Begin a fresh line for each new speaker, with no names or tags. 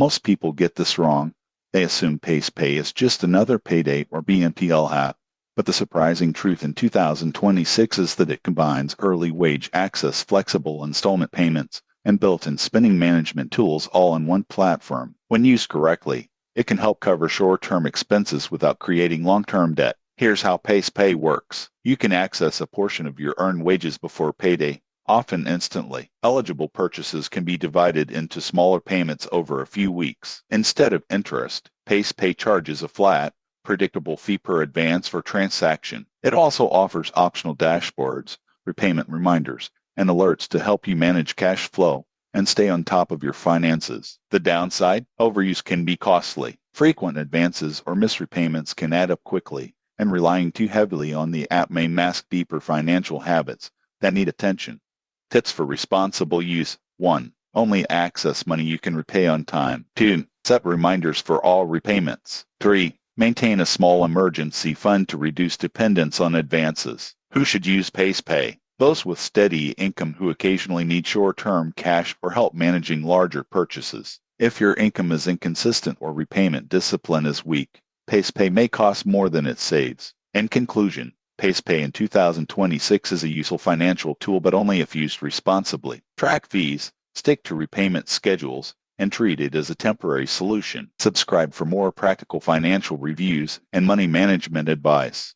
Most people get this wrong. They assume PaySpay is just another Payday or BNPL app. But the surprising truth in 2026 is that it combines early wage access, flexible installment payments, and built-in spending management tools all in one platform. When used correctly, it can help cover short-term expenses without creating long-term debt. Here's how PaySpay works. You can access a portion of your earned wages before payday, often instantly. Eligible purchases can be divided into smaller payments over a few weeks. Instead of interest, PaySpay charges a flat, predictable fee per advance for transaction. It also offers optional dashboards, repayment reminders, and alerts to help you manage cash flow and stay on top of your finances. The downside? Overuse can be costly. Frequent advances or misrepayments can add up quickly, and relying too heavily on the app may mask deeper financial habits that need attention. Tips for responsible use. 1. Only access money you can repay on time. 2. Set reminders for all repayments. 3. Maintain a small emergency fund to reduce dependence on advances. Who should use PaySpay? Those with steady income who occasionally need short-term cash or help managing larger purchases. If your income is inconsistent or repayment discipline is weak, PaySpay may cost more than it saves. In conclusion, PaySpay in 2026 is a useful financial tool, but only if used responsibly. Track fees, stick to repayment schedules, and treat it as a temporary solution. Subscribe for more practical financial reviews and money management advice.